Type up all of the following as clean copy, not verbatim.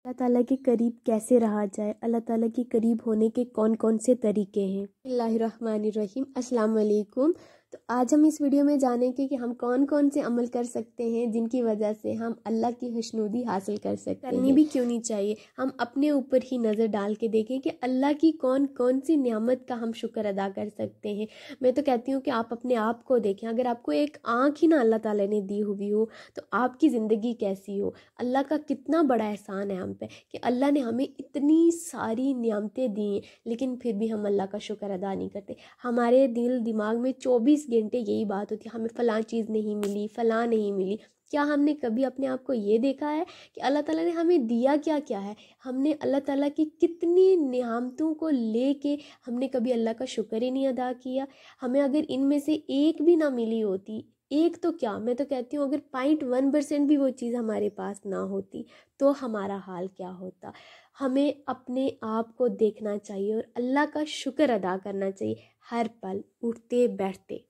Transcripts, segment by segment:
اللہ ताला के करीब कैसे रहा जाए, अल्लाह ताला के करीब होने के कौन कौन से तरीके हैं। बिस्मिल्लाहिर्रहमानिर्रहीम, अस्सलाम वालेकुम। तो आज हम इस वीडियो में जानेंगे कि हम कौन कौन से अमल कर सकते हैं जिनकी वजह से हम अल्लाह की खुशनुदी हासिल कर सकते हैं। करनी भी क्यों नहीं चाहिए, हम अपने ऊपर ही नज़र डाल के देखें कि अल्लाह की कौन कौन सी नियामत का हम शुक्र अदा कर सकते हैं। मैं तो कहती हूँ कि आप अपने आप को देखें, अगर आपको एक आँख ही ना अल्लाह ताला ने दी हुई हो तो आपकी ज़िंदगी कैसी हो। अल्लाह का कितना बड़ा एहसान है हम पे कि अल्लाह ने हमें इतनी सारी नियामतें दी हैं, लेकिन फिर भी हम अल्लाह का शुक्र अदा नहीं करते। हमारे दिल दिमाग में 24 घंटे यही बात होती है, हमें फ़लाँ चीज़ नहीं मिली, फ़लाँ नहीं मिली। क्या हमने कभी अपने आप को ये देखा है कि अल्लाह ताला ने हमें दिया क्या क्या है। हमने अल्लाह ताला की कितनी नियामतों को लेके हमने कभी अल्लाह का शुक्र ही नहीं अदा किया। हमें अगर इनमें से एक भी ना मिली होती, एक तो क्या, मैं तो कहती हूँ अगर 0.1% भी वो चीज़ हमारे पास ना होती तो हमारा हाल क्या होता। हमें अपने आप को देखना चाहिए और अल्लाह का शुक्र अदा करना चाहिए हर पल, उठते बैठते।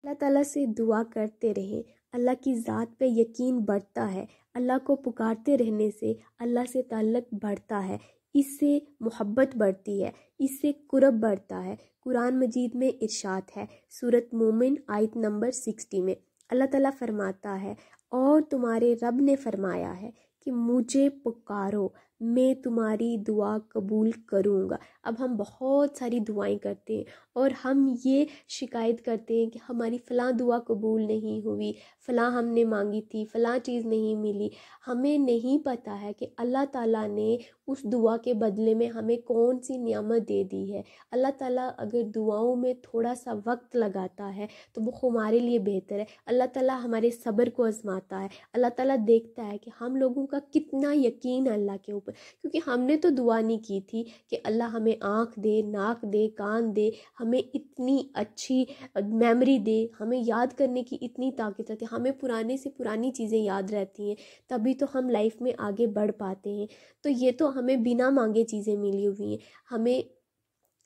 अल्लाह ताला से दुआ करते रहें, अल्लाह की ज़ात पे यकीन बढ़ता है। अल्लाह को पुकारते रहने से अल्लाह से ताल्लुक़ बढ़ता है, इससे मोहब्बत बढ़ती है, इससे कुर्ब बढ़ता है। कुरान मजीद में इरशाद है, सूरत मोमिन आयत नंबर 60 में अल्लाह ताला फरमाता है, और तुम्हारे रब ने फरमाया है कि मुझे पुकारो, मैं तुम्हारी दुआ कबूल करूँगा। अब हम बहुत सारी दुआएं करते हैं और हम ये शिकायत करते हैं कि हमारी फ़लाँ दुआ कबूल नहीं हुई, फ़लाँ हमने मांगी थी, फ़लाँ चीज़ नहीं मिली। हमें नहीं पता है कि अल्लाह ताला ने उस दुआ के बदले में हमें कौन सी नियामत दे दी है। अल्लाह ताला अगर दुआओं में थोड़ा सा वक्त लगाता है तो वो हमारे लिए बेहतर है। अल्लाह ताला हमारे सब्र को आजमाता है। अल्लाह ताला देखता है कि हम लोगों का कितना यकीन है अल्लाह के ऊपर, क्योंकि हमने तो दुआ नहीं की थी कि अल्लाह हमें आँख दे, नाक दे, कान दे, हमें इतनी अच्छी मेमोरी दे, हमें याद करने की इतनी ताकत रहती है, हमें पुराने से पुरानी चीज़ें याद रहती हैं, तभी तो हम लाइफ में आगे बढ़ पाते हैं। तो ये तो हमें बिना मांगे चीज़ें मिली हुई हैं, हमें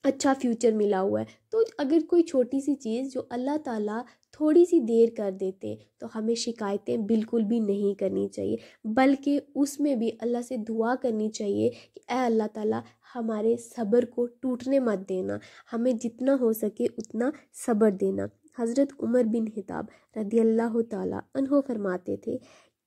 अच्छा फ्यूचर मिला हुआ है। तो अगर कोई छोटी सी चीज़ जो अल्लाह ताला थोड़ी सी देर कर देते तो हमें शिकायतें बिल्कुल भी नहीं करनी चाहिए, बल्कि उसमें भी अल्लाह से दुआ करनी चाहिए कि ऐ अल्लाह ताला हमारे सब्र को टूटने मत देना, हमें जितना हो सके उतना सब्र देना। हज़रत उमर बिन खिताब रदी अल्लाह ताला अन्हो फरमाते थे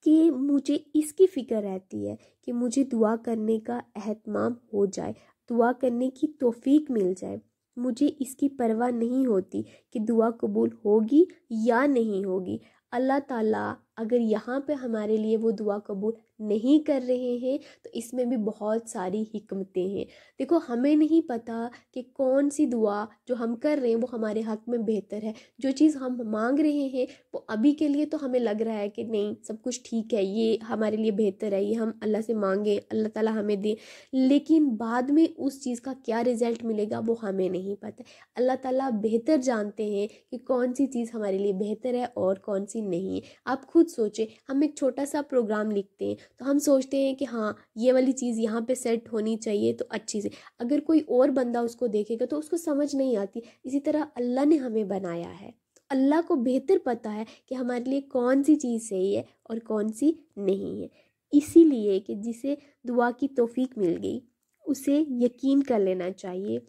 कि मुझे इसकी फ़िक्र रहती है कि मुझे दुआ करने का एहतमाम हो जाए, दुआ करने की तौफीक मिल जाए। मुझे इसकी परवाह नहीं होती कि दुआ कबूल होगी या नहीं होगी। अल्लाह ताला अगर यहाँ पे हमारे लिए वो दुआ कबूल नहीं कर रहे हैं तो इसमें भी बहुत सारी हिकमतें हैं। देखो, हमें नहीं पता कि कौन सी दुआ जो हम कर रहे हैं वो हमारे हक़ में बेहतर है। जो चीज़ हम मांग रहे हैं वो अभी के लिए तो हमें लग रहा है कि नहीं, सब कुछ ठीक है, ये हमारे लिए बेहतर है, ये हम अल्लाह से मांगें, अल्लाह ताला हमें दे, लेकिन बाद में उस चीज़ का क्या रिज़ल्ट मिलेगा वो हमें नहीं पता। अल्लाह ताला बेहतर जानते हैं कि कौन सी चीज़ हमारे लिए बेहतर है और कौन सी नहीं है। आप खुद सोचें, हम एक छोटा सा प्रोग्राम लिखते हैं तो हम सोचते हैं कि हाँ ये वाली चीज़ यहाँ पे सेट होनी चाहिए तो अच्छी से, अगर कोई और बंदा उसको देखेगा तो उसको समझ नहीं आती। इसी तरह अल्लाह ने हमें बनाया है तो अल्लाह को बेहतर पता है कि हमारे लिए कौन सी चीज़ सही है और कौन सी नहीं है। इसीलिए कि जिसे दुआ की तौफीक मिल गई उसे यकीन कर लेना चाहिए,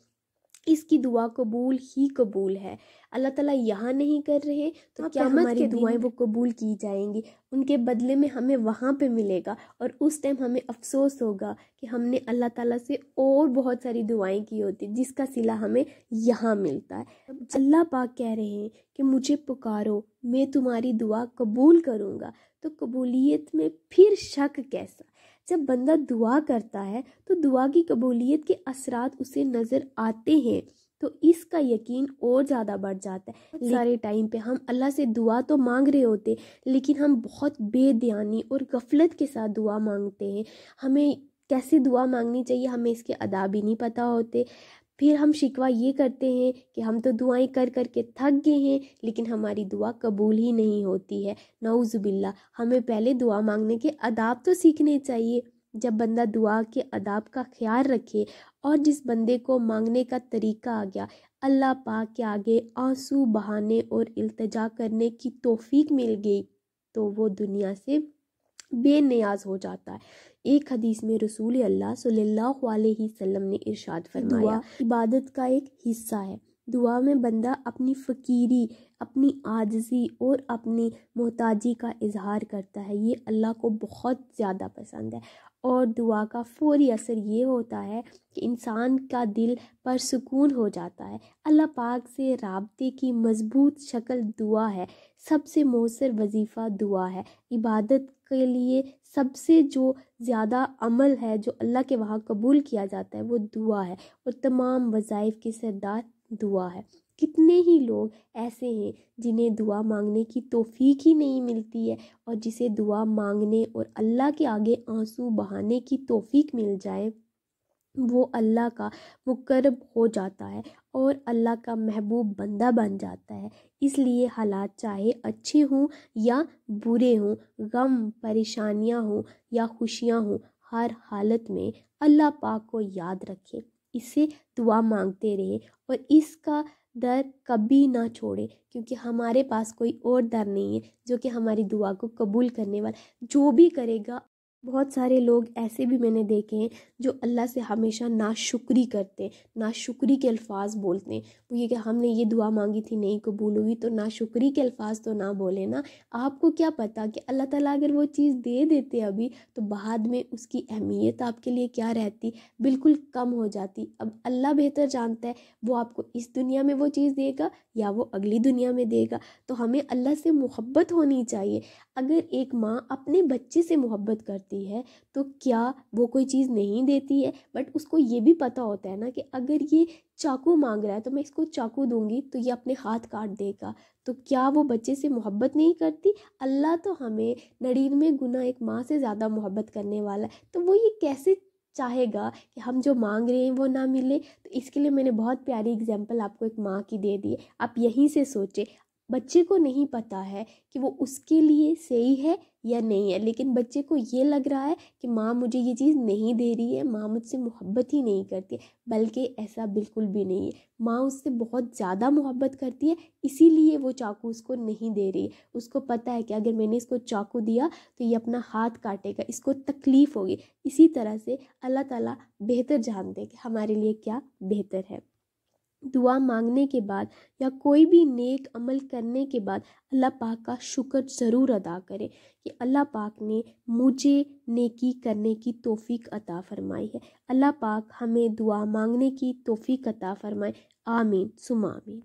इसकी दुआ कबूल ही कबूल है। अल्लाह ताला यहाँ नहीं कर रहे तो क्या हमारी दुआएं वो कबूल की जाएंगी, उनके बदले में हमें वहाँ पे मिलेगा और उस टाइम हमें अफसोस होगा कि हमने अल्लाह ताला से और बहुत सारी दुआएं की होती जिसका सिला हमें यहाँ मिलता है। अल्लाह पाक कह रहे हैं कि मुझे पुकारो, मैं तुम्हारी दुआ कबूल करूँगा, तो कबूलियत में फिर शक कैसा। जब बंदा दुआ करता है तो दुआ की कबूलियत के असरात उसे नज़र आते हैं तो इसका यकीन और ज़्यादा बढ़ जाता है। सारे टाइम पे हम अल्लाह से दुआ तो मांग रहे होते लेकिन हम बहुत बेध्यानी और गफलत के साथ दुआ मांगते हैं। हमें कैसे दुआ मांगनी चाहिए हमें इसके आदाब ही नहीं पता होते। फिर हम शिकवा ये करते हैं कि हम तो दुआएं कर कर के थक गए हैं लेकिन हमारी दुआ कबूल ही नहीं होती है। नऊज़ुबिल्लाह, हमें पहले दुआ मांगने के आदाब तो सीखने चाहिए। जब बंदा दुआ के आदाब का ख्याल रखे और जिस बंदे को मांगने का तरीका आ गया, अल्लाह पाक के आगे आंसू बहाने और इल्तिजा करने की तौफीक मिल गई तो वो दुनिया से बेनियाज हो जाता है। ایک حدیث میں رسول اللہ صلی اللہ علیہ وسلم نے ارشاد فرمایا، دعا عبادت کا ایک حصہ ہے۔ دعا میں بندہ اپنی فقیری، اپنی عاجزی اور اپنی محتاجی کا اظہار کرتا ہے۔ یہ اللہ کو بہت زیادہ پسند ہے، اور دعا کا فوری اثر یہ ہوتا ہے کہ انسان کا دل پرسکون ہو جاتا ہے۔ اللہ پاک سے رابطے کی مضبوط شکل دعا ہے۔ سب سے مؤثر وظیفہ دعا ہے۔ عبادت کے لیے سب سے جو زیادہ عمل ہے جو اللہ کے وہاں قبول کیا جاتا ہے وہ دعا ہے، اور تمام وظائف کے سردار دعا ہے۔ کتنے ہی لوگ ایسے ہیں جنہیں دعا مانگنے کی توفیق ہی نہیں ملتی ہے، اور جسے دعا مانگنے اور اللہ کے آگے آنسو بہانے کی توفیق مل جائے وہ اللہ کا مقرب ہو جاتا ہے اور اللہ کا محبوب بندہ بن جاتا ہے۔ اس لیے حالات چاہے اچھے ہوں یا برے ہوں، غم پریشانیاں ہوں یا خوشیاں ہوں، ہر حالت میں اللہ پاک کو یاد رکھیں، اس سے دعا مانگتے رہیں اور اس کا در کبھی نہ چھوڑے، کیونکہ ہمارے پاس کوئی اور در نہیں ہے جو کہ ہماری دعا کو قبول کرنے والا، جو بھی کرے گا۔ بہت سارے لوگ ایسے بھی میں نے دیکھے ہیں جو اللہ سے ہمیشہ ناشکری کرتے ہیں، ناشکری کے الفاظ بولتے ہیں۔ وہ یہ کہ ہم نے یہ دعا مانگی تھی نہیں قبول ہوئی، تو ناشکری کے الفاظ تو نہ بولے نا۔ آپ کو کیا پتہ کہ اللہ تعالیٰ اگر وہ چیز دے دیتے ابھی تو بعد میں اس کی اہمیت آپ کے لیے کیا رہتی، بالکل کم ہو جاتی۔ اب اللہ بہتر جانتا ہے وہ آپ کو اس دنیا میں وہ چیز دے گا یا وہ اگلی دنیا میں دے گا۔ تو ہمیں اللہ سے محبت ہونی چاہیے۔ اگر ایک ماں اپنے بچے سے محبت کرتی ہے تو کیا وہ کوئی چیز نہیں دیتی ہے؟ بٹ اس کو یہ بھی پتہ ہوتا ہے نا کہ اگر یہ چاقو مانگ رہا ہے تو میں اس کو چاقو دوں گی تو یہ اپنے ہاتھ کاٹ دے گا۔ تو کیا وہ بچے سے محبت نہیں کرتی؟ اللہ تو ہمیں 99 گنا ایک ماں سے زیادہ محبت کرنے والا ہے، تو وہ یہ کیسے چاہے گا کہ ہم جو مانگ رہے ہیں وہ نہ ملے؟ تو اس کے لیے میں نے بہت پیاری اگزامپل آپ کو ایک ماں کی دے دی ہے۔ آپ یہیں سے سوچیں، بچے کو نہیں پتہ ہے کہ وہ اس کے لیے صحیح ہے یا نہیں ہے، لیکن بچے کو یہ لگ رہا ہے کہ ماں مجھے یہ چیز نہیں دے رہی ہے، ماں مجھ سے محبت ہی نہیں کرتی، بلکہ ایسا بالکل بھی نہیں ہے۔ ماں اس سے بہت زیادہ محبت کرتی ہے، اسی لیے وہ چاقو اس کو نہیں دے رہی ہے۔ اس کو پتہ ہے کہ اگر میں نے اس کو چاقو دیا تو یہ اپنا ہاتھ کاٹے گا، اس کو تکلیف ہوگی۔ اسی طرح سے اللہ تعالیٰ بہتر جانتے ہیں کہ ہمارے لیے کیا بہتر ہے۔ دعا مانگنے کے بعد یا کوئی بھی نیک عمل کرنے کے بعد اللہ پاک کا شکر ضرور ادا کریں کہ اللہ پاک نے مجھے نیکی کرنے کی توفیق عطا فرمائی ہے۔ اللہ پاک ہمیں دعا مانگنے کی توفیق عطا فرمائے، آمین ثم آمین۔